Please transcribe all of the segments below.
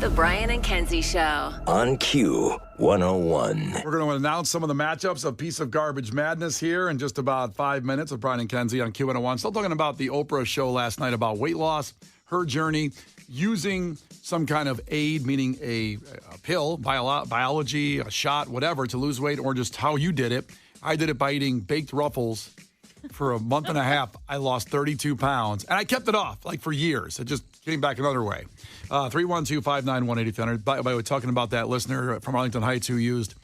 The Brian and Kenzie Show. On Q101. We're going to announce some of the matchups of Piece of Garbage Madness here in just about 5 minutes with Brian and Kenzie on Q101. Still talking about the Oprah show last night about weight loss, her journey, using some kind of aid, meaning a pill, biology, a shot, whatever, to lose weight, or just how you did it. I did it by eating baked Ruffles for a month and a half. I lost 32 pounds, and I kept it off, like, for years. It just came back another way. 312-591-8300. By the way, talking about that listener from Arlington Heights who used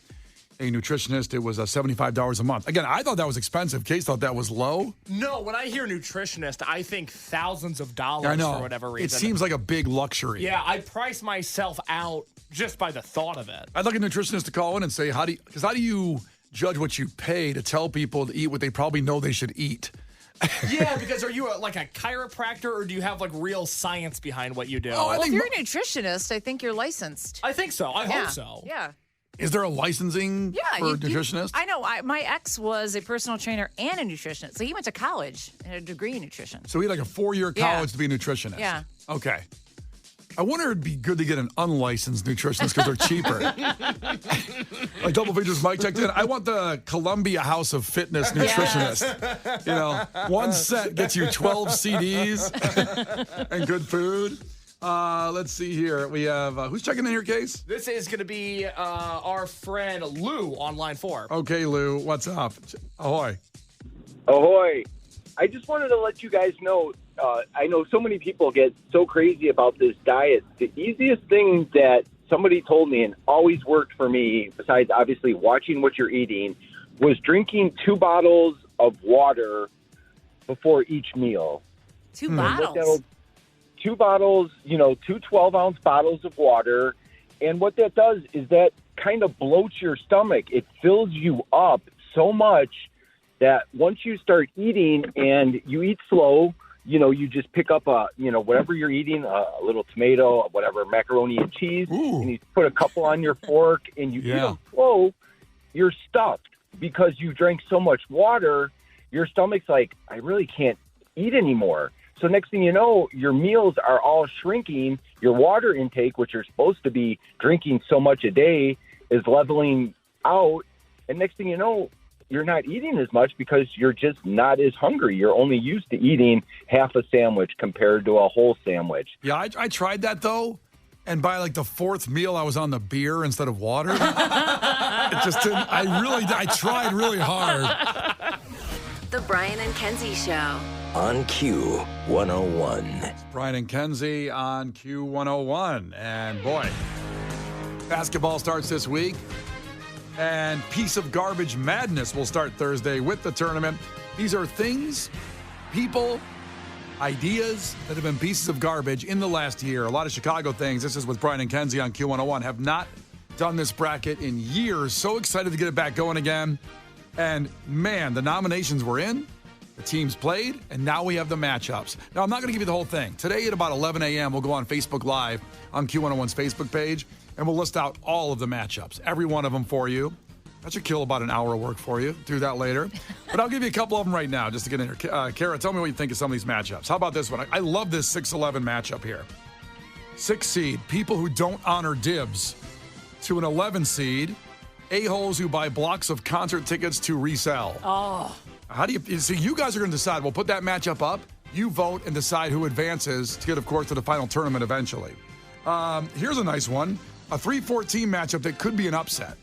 a nutritionist, it was $75 a month. Again, I thought that was expensive. Case thought that was low. No, when I hear nutritionist, I think thousands of dollars for whatever reason. It seems like a big luxury. Yeah, I price myself out just by the thought of it. I'd like a nutritionist to call in and say, how do you judge what you pay to tell people to eat what they probably know they should eat? Yeah, because are you like a chiropractor, or do you have like real science behind what you do? Well, if you're a nutritionist, I think you're licensed. I think so. I hope so. Yeah. Is there a licensing for nutritionists? I know. My ex was a personal trainer and a nutritionist. So he went to college and a degree in nutrition. So he had like a 4-year college to be a nutritionist. Yeah. Okay. I wonder if it'd be good to get an unlicensed nutritionist because they're cheaper. Like Double Features Mike checked in. I want the Columbia House of Fitness nutritionist. Yes. You know, one set gets you 12 CDs and good food. Let's see here. We have, who's checking in here, Case? This is going to be our friend Lou on line 4. Okay, Lou, what's up? Ahoy. Ahoy. I just wanted to let you guys know, I know so many people get so crazy about this diet. The easiest thing that somebody told me and always worked for me, besides obviously watching what you're eating, was drinking 2 bottles of water before each meal. 2 bottles? 2 bottles, 2 12-ounce bottles of water. And what that does is that kind of bloats your stomach. It fills you up so much that once you start eating and you eat slow, you just pick up whatever you're eating, a little tomato, whatever, macaroni and cheese, and you put a couple on your fork and you eat them slow, you're stuffed because you drank so much water. Your stomach's like, I really can't eat anymore. So next thing you know, your meals are all shrinking. Your water intake, which you're supposed to be drinking so much a day, is leveling out. And next thing you know, you're not eating as much because you're just not as hungry. You're only used to eating half a sandwich compared to a whole sandwich. Yeah, I tried that, though. And by like the 4th meal, I was on the beer instead of water. It just didn't. I tried really hard. The Brian and Kenzie Show. On Q101. It's Brian and Kenzie on Q101. And boy, basketball starts this week. And Piece of Garbage Madness will start Thursday with the tournament. These are things, people, ideas that have been pieces of garbage in the last year. A lot of Chicago things. This is with Brian and Kenzie on Q101. Have not done this bracket in years. So excited to get it back going again. And man, the nominations were in. The teams played, and now we have the matchups. Now, I'm not going to give you the whole thing. Today at about 11 a.m., we'll go on Facebook Live on Q101's Facebook page, and we'll list out all of the matchups, every one of them for you. That should kill about an hour of work for you. Do that later. But I'll give you a couple of them right now just to get in here. Kara, tell me what you think of some of these matchups. How about this one? I love this 6-11 matchup here. 6 seed, people who don't honor dibs, to an 11 seed, a-holes who buy blocks of concert tickets to resell. Oh. How do you see? You guys are going to decide. We'll put that matchup up. You vote and decide who advances to get, of course, to the final tournament eventually. Here's a nice one. A 3-14 matchup that could be an upset.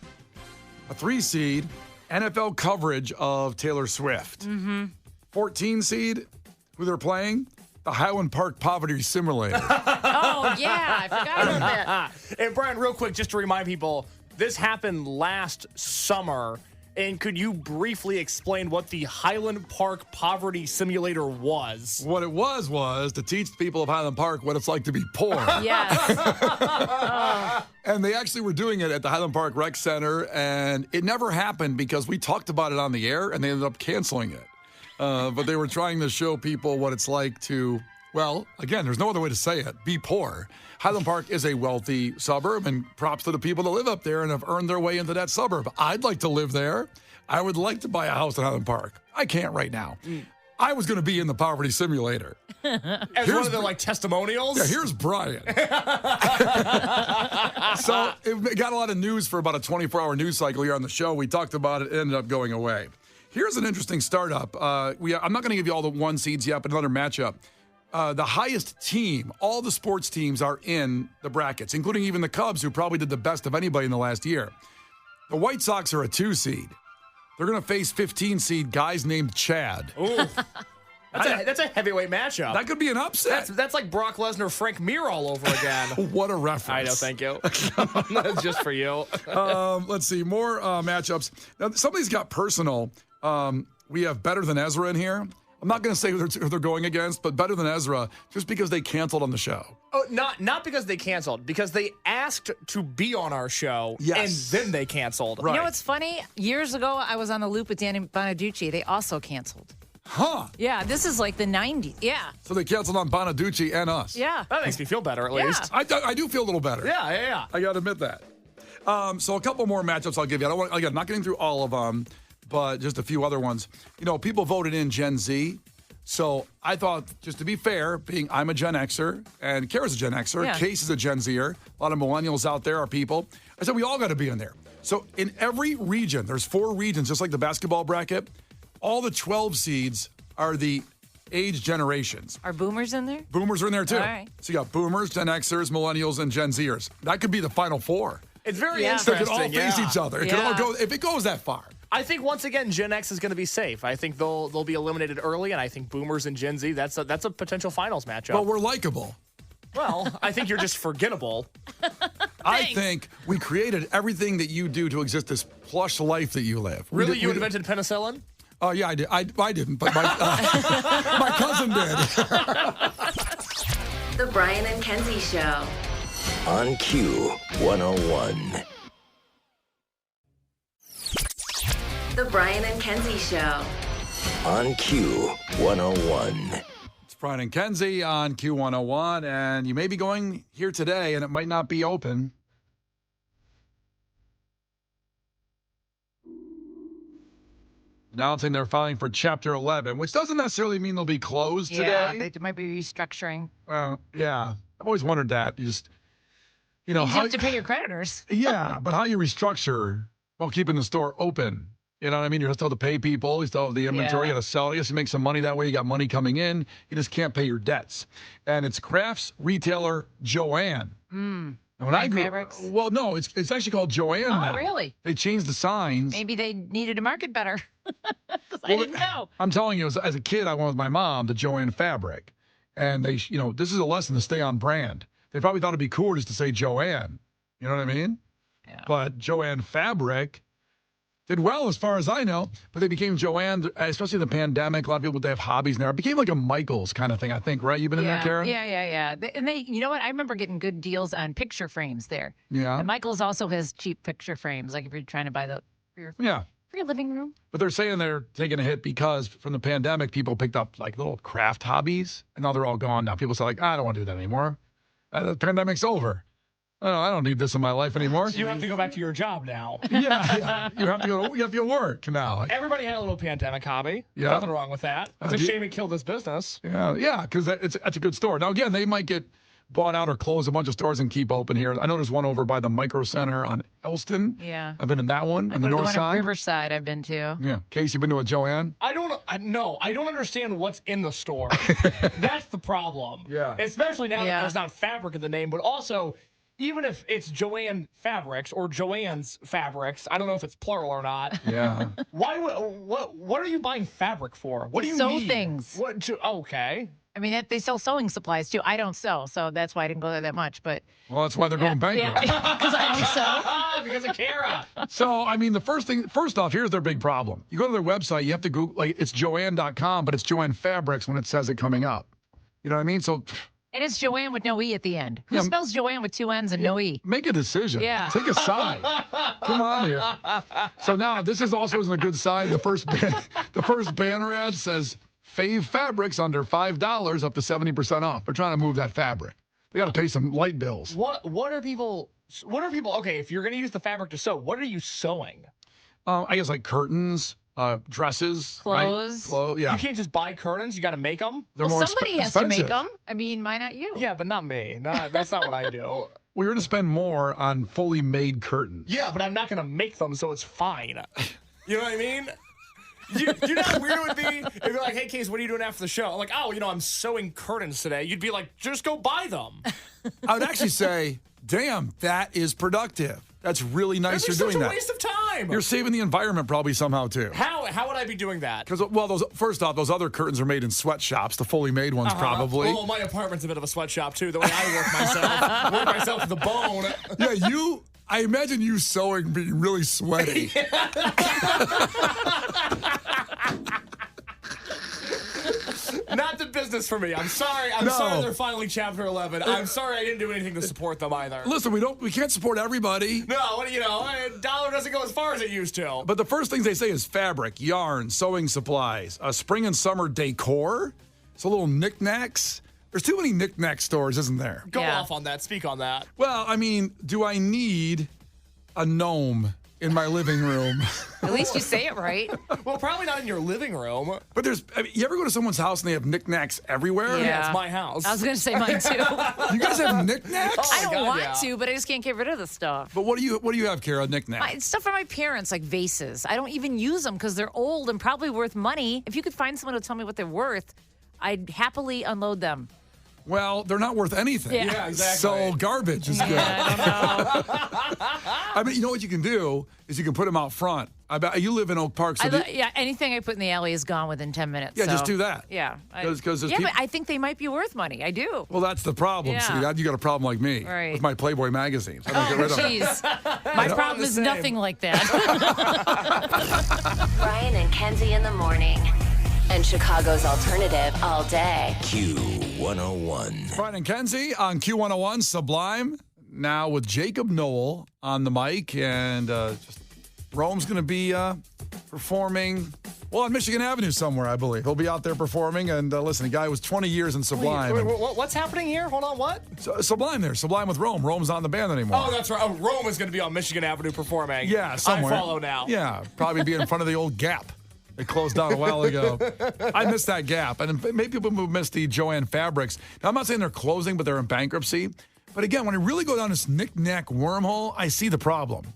A 3 seed, NFL coverage of Taylor Swift. Mm-hmm. 14 seed, who they're playing? The Highland Park Poverty Simulator. Oh, yeah. I forgot about that. And Brian, real quick, just to remind people, this happened last summer. And could you briefly explain what the Highland Park Poverty Simulator was? What it was to teach the people of Highland Park what it's like to be poor. Yes. And they actually were doing it at the Highland Park Rec Center, and it never happened because we talked about it on the air, and they ended up canceling it. But they were trying to show people what it's like to, well, again, there's no other way to say it, be poor. Highland Park is a wealthy suburb, and props to the people that live up there and have earned their way into that suburb. I'd like to live there. I would like to buy a house in Highland Park. I can't right now. I was going to be in the poverty simulator. As one of the like testimonials. Yeah, here's Brian. So it got a lot of news for about a 24-hour news cycle here on the show. We talked about it. It ended up going away. Here's an interesting startup. I'm not going to give you all the one seeds yet, but another matchup. The highest team, all the sports teams are in the brackets, including even the Cubs, who probably did the best of anybody in the last year. The White Sox are a 2 seed. They're going to face 15 seed guys named Chad. Ooh. That's a heavyweight matchup. That could be an upset. That's like Brock Lesnar, Frank Mir all over again. What a reference. I know, thank you. Just for you. Let's see, more matchups. Now, somebody's got personal. We have Better Than Ezra in here. I'm not going to say who they're going against, but Better Than Ezra, just because they canceled on the show. Oh, not because they canceled, because they asked to be on our show, and then they canceled. Right. You know what's funny? Years ago, I was on the loop with Danny Bonaducci. They also canceled. Huh. Yeah, this is like the 90s. Yeah. So they canceled on Bonaducci and us. Yeah. That makes me feel better, at least. I do feel a little better. Yeah. I got to admit that. So a couple more matchups I'll give you. I'm not getting through all of them, but just a few other ones. You know, people voted in Gen Z. So I thought, just to be fair, I'm a Gen Xer, and Kara's a Gen Xer, Case is a Gen Zer, a lot of millennials out there are people. I said we all got to be in there. So in every region, there's 4 regions, just like the basketball bracket. All the 12 seeds are the age generations. Are boomers in there? Boomers are in there too. All right. So you got boomers, Gen Xers, millennials, and Gen Zers. That could be the final 4. It's very They interesting. could all face each other. It could all go, if it goes that far. I think once again Gen X is going to be safe. I think they'll be eliminated early, and I think Boomers and Gen Z that's a potential finals matchup. But we're likable. Well, I think you're just forgettable. I think we created everything that you do to exist, this plush life that you live. Really, you invented penicillin? Oh yeah, I did. I didn't, but my cousin did. The Brian and Kenzie Show. On Q101. The Brian and Kenzie Show. On Q101. It's Brian and Kenzie on Q101, and you may be going here today, and it might not be open. Announcing they're filing for Chapter 11, which doesn't necessarily mean they'll be closed Yeah, today. they might be restructuring. Well, yeah. I've always wondered that. You just, you You have to pay your creditors. Yeah, but how you restructure while keeping the store open? You know what I mean? You still have to pay people. You still have the inventory. You got to sell. You have to make some money that way. You got money coming in. You just can't pay your debts. And it's crafts retailer Joann. And when I grew, Fabrics? well, no, it's actually called Joann now. Oh, really? They changed the signs. Maybe they needed to market better. 'Cause I didn't know. I'm telling you, as a kid, I went with my mom to Joann Fabric. And they, this is a lesson to stay on brand. They probably thought it'd be cool just to say Joann. You know what I mean? Yeah. But Joann Fabric did well as far as I know, but they became Joann, especially in the pandemic. A lot of people, they have hobbies now. It became like a Michaels kind of thing, I think, right? You've been in there, Karen? Yeah. And they, you know what? I remember getting good deals on picture frames there. Yeah. And Michael's also has cheap picture frames, like if you're trying to buy for your living room. But they're saying they're taking a hit because from the pandemic, people picked up like little craft hobbies, and now they're all gone now. People say like, I don't want to do that anymore. The pandemic's over. Oh, I don't need this in my life anymore. You have to go back to your job now. Yeah. You have to go to work now. Everybody had a little pandemic hobby. Yeah. Nothing wrong with that. It's a shame it killed this business. Yeah, because that's a good store. Now, again, they might get bought out or close a bunch of stores and keep open here. I know there's one over by the Micro Center on Elston. Yeah. I've been in that one on the The north one side. on Riverside I've been to. Yeah. Case, you been to a Joann? I don't understand what's in the store. That's the problem. Yeah. Especially now that Yeah. there's not fabric in the name, but also, even if it's Joann Fabrics or Joann's Fabrics, I don't know if it's plural or not. Yeah. What are you buying fabric for? What do you Sew need? things. Okay. I mean, they sell sewing supplies too. I don't sew, so that's why I didn't go there that much. But Well, that's why they're going bankrupt. because I don't sew. Because of Kara. So, I mean, first off, here's their big problem. You go to their website, you have to Google, like, it's Joann.com, but it's Joann Fabrics when it says it coming up. You know what I mean? So, And it's Joann with no E at the end. Who Yeah. spells Joann with 2 N's and no E? make a decision. Yeah. Take a side. Come on here. So now, this is also isn't a good sign. The first banner ad says, Fave Fabrics under $5 up to 70% off. They're trying to move that fabric. They got to pay some light bills. What are people? Okay, if you're gonna use the fabric to sew, what are you sewing? I guess like curtains, Dresses, Clothes. Right? Yeah, You can't just buy curtains. You got to make them. they're Well, more somebody has to expensive. make them. I mean, why not you? Yeah, but not me. That's not what I do. We're going to spend more on fully made curtains. Yeah, but I'm not going to make them, so it's fine. You know what I mean? You know how weird it would be if you're like, hey, Case, what are you doing after the show? I'm like, oh, I'm sewing curtains today. You'd be like, just go buy them. I would actually say, damn, that is productive. That's really nice you're That'd be doing such a that. waste of time. You're saving the environment probably somehow too. How would I be doing that? Because, well, first off, those other curtains are made in sweatshops, the fully made ones probably. Oh, my apartment's a bit of a sweatshop, too. The way I work myself to the bone. Yeah, I imagine you sewing being really sweaty. Not the business for me. I'm sorry. I'm sorry they're finally Chapter 11. I'm sorry I didn't do anything to support them either. Listen, we can't support everybody. No, a dollar doesn't go as far as it used to. But the first things they say is fabric, yarn, sewing supplies, spring and summer decor, so little knickknacks. There's too many knickknack stores, isn't there? Go off on that. Speak on that. Well, I mean, do I need a gnome in my living room? At least you say it right. Well, probably not in your living room. But you ever go to someone's house and they have knickknacks everywhere? Yeah. It's my house. I was going to say mine too. You guys have knickknacks? I don't God, want yeah. to, but I just can't get rid of the stuff. But what do you have, Kara, knickknacks? Stuff for my parents, like vases. I don't even use them because they're old and probably worth money. If you could find someone to tell me what they're worth, I'd happily unload them. Well, they're not worth anything. Yeah, exactly. So garbage is good. I don't know. I mean, you know what you can do is you can put them out front. I bet you live in Oak Park. So anything I put in the alley is gone within 10 minutes. Yeah, so, just do that. Yeah. 'Cause there's but people- I think they might be worth money. I do. Well, that's the problem. Yeah. See, you got a problem like me Right. with my Playboy magazines. I don't get rid of them. Jeez. My problem is same. nothing like that. Brian and Kenzie in the morning. And Chicago's alternative all day. Q101. Brian and Kenzie on Q101 Sublime. Now with Jacob Noel on the mic. And Rome's going to be performing, on Michigan Avenue somewhere, I believe. He'll be out there performing. And listen, the guy was 20 years in Sublime. Wait, what's happening here? Hold on, what? Sublime there. Sublime with Rome. Rome's not in the band anymore. Oh, that's right. Oh, Rome is going to be on Michigan Avenue performing. Yeah, somewhere. I follow now. Yeah, probably be in front of the old Gap. It closed down a while ago. I missed that Gap. And maybe people missed the Joann Fabrics. Now, I'm not saying they're closing, but they're in bankruptcy. But again, when I really go down this knick-knack wormhole, I see the problem.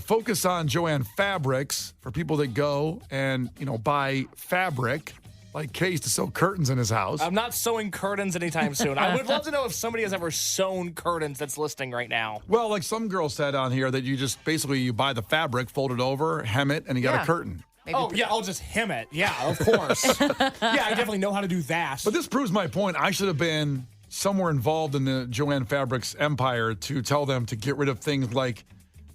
Focus on Joann Fabrics for people that go and, buy fabric, like Case, to sew curtains in his house. I'm not sewing curtains anytime soon. I would love to know if somebody has ever sewn curtains that's listening right now. Well, like some girl said on here that you just basically you buy the fabric, fold it over, hem it, and you got a curtain. Yeah, I'll just hem it. Yeah, of course. Yeah, I definitely know how to do that. But this proves my point. I should have been somewhere involved in the Joann Fabrics empire to tell them to get rid of things like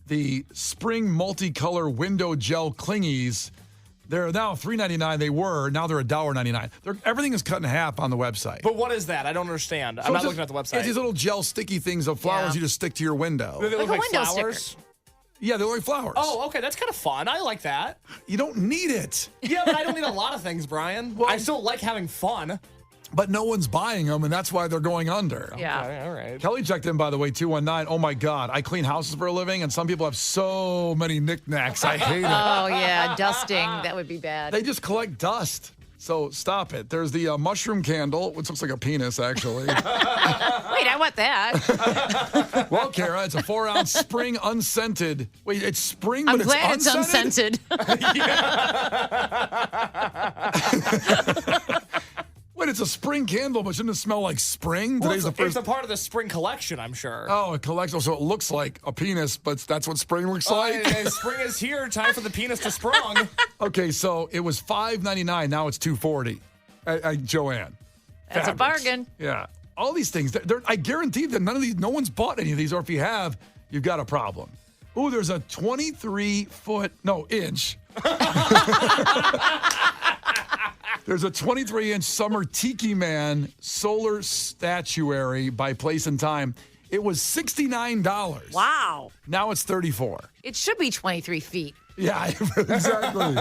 the spring multicolor window gel clingies. They're now $3.99. Now they're $1.99. Everything is cut in half on the website. But what is that? I don't understand. I'm not looking at the website. It's these little gel sticky things of flowers you just stick to your window. Do they look Like a like window flowers? sticker. Yeah, they look like flowers. Oh, okay. That's kind of fun. I like that. You don't need it. Yeah, but I don't need a lot of things, Brian. I still like having fun. But no one's buying them, and that's why they're going under. Yeah. Okay, all right. Kelly checked in, by the way, 219. Oh, my God. I clean houses for a living, and some people have so many knickknacks. I hate it. Oh, yeah. Dusting. That would be bad. They just collect dust. So stop it. There's the mushroom candle, which looks like a penis, actually. Wait, I want that. Well, Kara, it's a 4-ounce spring unscented. Wait, it's spring, I'm but glad it's it's unscented? unscented. Wait, it's a spring candle, but shouldn't it smell like spring? Well, Today's the first. it's a part of the spring collection, I'm sure. Oh, a collection. So it looks like a penis, but that's what spring looks like. Spring is here. Time for the penis to sprung. Okay, so it was $5.99. Now it's $2.40 at Joann. That's a Fabrics. bargain. Yeah, all these things. I guarantee that no one's bought any of these, or if you have, you've got a problem. Ooh, there's a 23-inch. There's a 23-inch Summer Tiki Man solar statuary by Place and Time. It was $69. Wow. Now it's $34. It should be 23 feet. Yeah, exactly.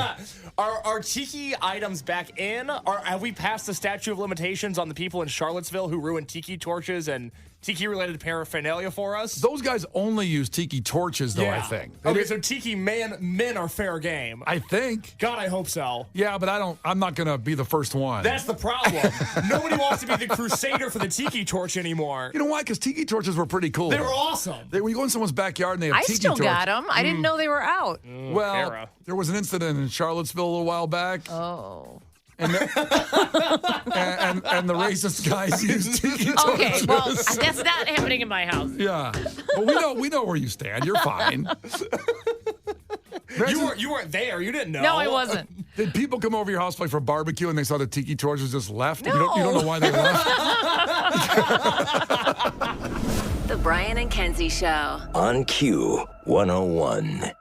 Are tiki items back in? Or have we passed the statute of limitations on the people in Charlottesville who ruined tiki torches and tiki-related paraphernalia for us? Those guys only use tiki torches, though, I think. Okay, so tiki men are fair game. I think. God, I hope so. Yeah, but I'm not going to be the first one. That's the problem. Nobody wants to be the crusader for the tiki torch anymore. You know why? Because tiki torches were pretty cool. They were awesome. When you go in someone's backyard and they have I tiki still torches. got them. I didn't know they were out. Well, Kara. there was an incident in Charlottesville a little while back. Oh. And the racist guys used tiki torches. Okay, well, that's not happening in my house. Yeah. But we know where you stand. You're fine. You weren't there. You didn't know. No, I wasn't. Did people come over your house like for barbecue and they saw the tiki torches just left? No. You don't know why they left? The Brian and Kenzie Show. On Q101.